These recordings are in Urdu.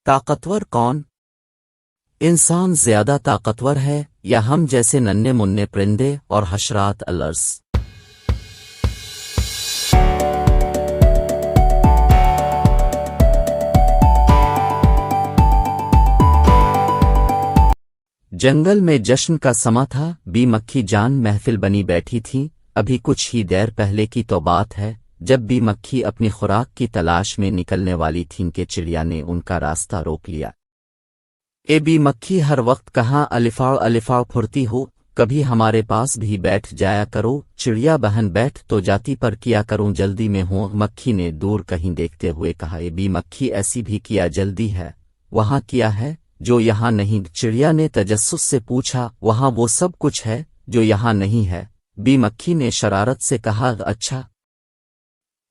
طاقتور کون؟ انسان زیادہ طاقتور ہے یا ہم جیسے ننھے منھے پرندے اور حشرات الارض؟ جنگل میں جشن کا سما تھا، بی مکھی جان محفل بنی بیٹھی تھی۔ ابھی کچھ ہی دیر پہلے کی تو بات ہے جب بی مکھی اپنی خوراک کی تلاش میں نکلنے والی تھیں کہ چڑیا نے ان کا راستہ روک لیا۔ اے بی مکھی، ہر وقت کہاں الفاڑ پھرتی ہو؟ کبھی ہمارے پاس بھی بیٹھ جایا کرو۔ چڑیا بہن بیٹھ تو جاتی پر کیا کروں جلدی میں ہوں، مکھی نے دور کہیں دیکھتے ہوئے کہا۔ اے بی مکھی، ایسی بھی کیا جلدی ہے؟ وہاں کیا ہے جو یہاں نہیں؟ چڑیا نے تجسس سے پوچھا۔ وہاں وہ سب کچھ ہے جو یہاں نہیں ہے، بی مکھی نے شرارت سے کہا۔ اچھا،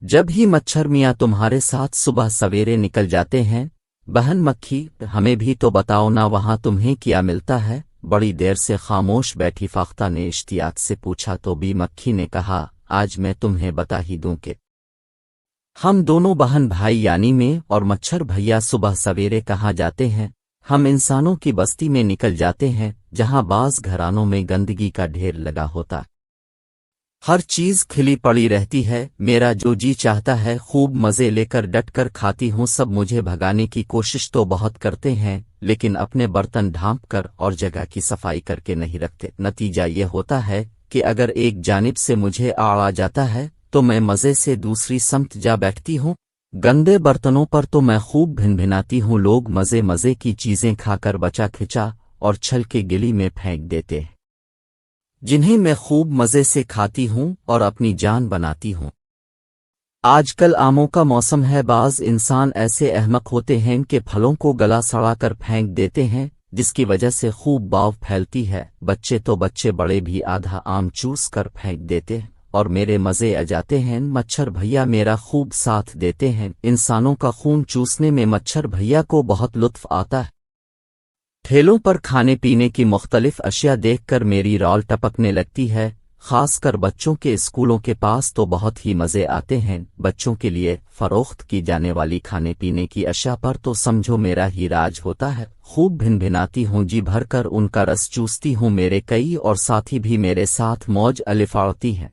جب ہی مچھر میاں تمہارے ساتھ صبح سویرے نکل جاتے ہیں؟ بہن مکھی، ہمیں بھی تو بتاؤ نا، وہاں تمہیں کیا ملتا ہے؟ بڑی دیر سے خاموش بیٹھی فاختہ نے اشتیاق سے پوچھا تو بی مکھی نے کہا، آج میں تمہیں بتا ہی دوں کہ ہم دونوں بہن بھائی یعنی میں اور مچھر بھیا صبح سویرے کہاں جاتے ہیں؟ ہم انسانوں کی بستی میں نکل جاتے ہیں، جہاں بعض گھرانوں میں گندگی کا ڈھیر لگا ہوتا، ہر چیز کھلی پڑی رہتی ہے۔ میرا جو جی چاہتا ہے خوب مزے لے کر ڈٹ کر کھاتی ہوں۔ سب مجھے بھگانے کی کوشش تو بہت کرتے ہیں، لیکن اپنے برتن ڈھانپ کر اور جگہ کی صفائی کر کے نہیں رکھتے۔ نتیجہ یہ ہوتا ہے کہ اگر ایک جانب سے مجھے آ جاتا ہے تو میں مزے سے دوسری سمت جا بیٹھتی ہوں۔ گندے برتنوں پر تو میں خوب بھنبھناتی ہوں، لوگ مزے کی چیزیں کھا کر بچا کھچا اور چھل کے گلی میں پھینک دیتے ہیں، جنہیں میں خوب مزے سے کھاتی ہوں اور اپنی جان بناتی ہوں۔ آج کل آموں کا موسم ہے، بعض انسان ایسے احمق ہوتے ہیں کہ پھلوں کو گلا سڑا کر پھینک دیتے ہیں، جس کی وجہ سے خوب باؤ پھیلتی ہے۔ بچے بڑے بھی آدھا آم چوس کر پھینک دیتے ہیں اور میرے مزے آ جاتے ہیں۔ مچھر بھیا میرا خوب ساتھ دیتے ہیں، انسانوں کا خون چوسنے میں مچھر بھیا کو بہت لطف آتا ہے۔ ٹھیلوں پر کھانے پینے کی مختلف اشیاء دیکھ کر میری رال ٹپکنے لگتی ہے، خاص کر بچوں کے اسکولوں کے پاس تو بہت ہی مزے آتے ہیں۔ بچوں کے لیے فروخت کی جانے والی کھانے پینے کی اشیاء پر تو سمجھو میرا ہی راج ہوتا ہے، خوب بھنبھناتی ہوں، جی بھر کر ان کا رس چوستی ہوں۔ میرے کئی اور ساتھی بھی میرے ساتھ موج الفاڑتی ہیں۔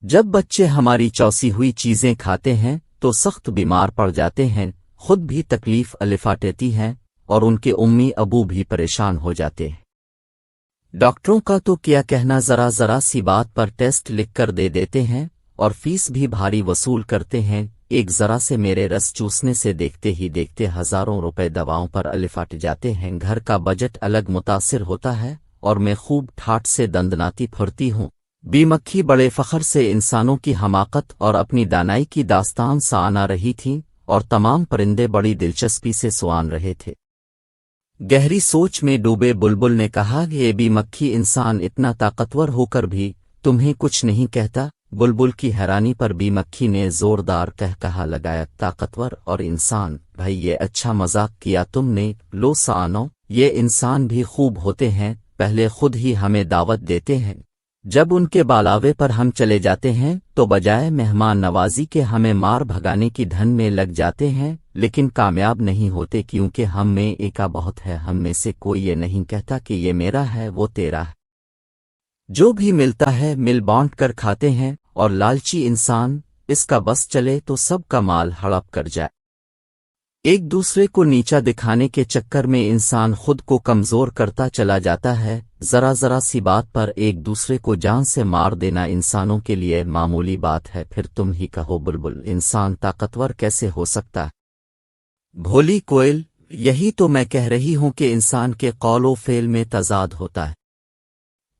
جب بچے ہماری چوسی ہوئی چیزیں کھاتے ہیں تو سخت بیمار پڑ جاتے ہیں، خود بھی تکلیف الفاٹتی ہیں اور ان کے امی ابو بھی پریشان ہو جاتے ہیں۔ ڈاکٹروں کا تو کیا کہنا، ذرا سی بات پر ٹیسٹ لکھ کر دے دیتے ہیں اور فیس بھی بھاری وصول کرتے ہیں۔ ایک ذرا سے میرے رس چوسنے سے دیکھتے ہی دیکھتے ہزاروں روپے دواؤں پر الفاٹ جاتے ہیں، گھر کا بجٹ الگ متاثر ہوتا ہے اور میں خوب ٹھاٹ سے دندناتی پھرتی ہوں۔ بی مکھی بڑے فخر سے انسانوں کی حماقت اور اپنی دانائی کی داستان سنا رہی تھیں اور تمام پرندے بڑی دلچسپی سے سن رہے تھے۔ گہری سوچ میں ڈوبے بلبل نے کہا کہ یہ بی مکھی، انسان اتنا طاقتور ہو کر بھی تمہیں کچھ نہیں کہتا؟ بلبل کی حیرانی پر بی مکھی نے زوردار کہا لگایا، طاقتور اور انسان؟ بھائی یہ اچھا مذاق کیا تم نے، لو سانو، یہ انسان بھی خوب ہوتے ہیں، پہلے خود ہی ہمیں دعوت دیتے ہیں، جب ان کے بالاوے پر ہم چلے جاتے ہیں تو بجائے مہمان نوازی کے ہمیں مار بھگانے کی دھن میں لگ جاتے ہیں، لیکن کامیاب نہیں ہوتے، کیونکہ ہم میں ایکا بہت ہے، ہم میں سے کوئی یہ نہیں کہتا کہ یہ میرا ہے وہ تیرا ہے۔ جو بھی ملتا ہے مل بانٹ کر کھاتے ہیں، اور لالچی انسان، اس کا بس چلے تو سب کا مال ہڑپ کر جائے۔ ایک دوسرے کو نیچا دکھانے کے چکر میں انسان خود کو کمزور کرتا چلا جاتا ہے، ذرا سی بات پر ایک دوسرے کو جان سے مار دینا انسانوں کے لیے معمولی بات ہے۔ پھر تم ہی کہو بلبل، انسان طاقتور کیسے ہو سکتا ہے؟ بھولی کوئل، یہی تو میں کہہ رہی ہوں کہ انسان کے قول و فعل میں تضاد ہوتا ہے،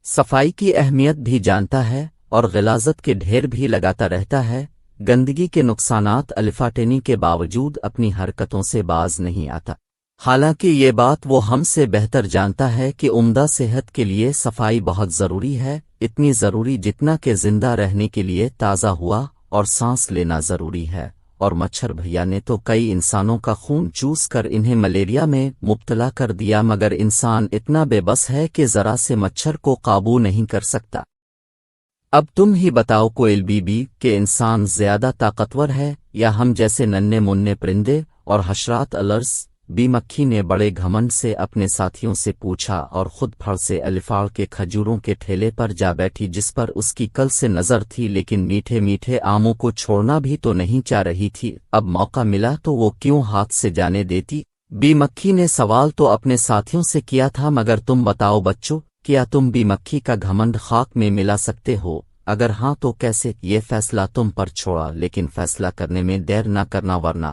صفائی کی اہمیت بھی جانتا ہے اور غلاظت کے ڈھیر بھی لگاتا رہتا ہے، گندگی کے نقصانات الفاٹنے کے باوجود اپنی حرکتوں سے باز نہیں آتا، حالانکہ یہ بات وہ ہم سے بہتر جانتا ہے کہ عمدہ صحت کے لیے صفائی بہت ضروری ہے، اتنی ضروری جتنا کہ زندہ رہنے کے لیے تازہ ہوا اور سانس لینا ضروری ہے۔ اور مچھر بھیا نے تو کئی انسانوں کا خون چوس کر انہیں ملیریا میں مبتلا کر دیا، مگر انسان اتنا بے بس ہے کہ ذرا سے مچھر کو قابو نہیں کر سکتا۔ اب تم ہی بتاؤ کوئل بی بی کہ انسان زیادہ طاقتور ہے یا ہم جیسے ننھے منھے پرندے اور حشرات الارض؟ بی مکھی نے بڑے گھمنڈ سے اپنے ساتھیوں سے پوچھا اور خود پھڑ سے الفاڑ کے کھجوروں کے ٹھیلے پر جا بیٹھی جس پر اس کی کل سے نظر تھی، لیکن میٹھے میٹھے آموں کو چھوڑنا بھی تو نہیں چاہ رہی تھی۔ اب موقع ملا تو وہ کیوں ہاتھ سے جانے دیتی؟ بی مکھی نے سوال تو اپنے ساتھیوں سے کیا تھا، مگر تم بتاؤ بچوں، کیا تم بی مکھی کا گھمنڈ خاک میں ملا سکتے ہو؟ اگر ہاں تو کیسے؟ یہ فیصلہ تم پر چھوڑا، لیکن فیصلہ کرنے میں دیر نہ کرنا ورنہ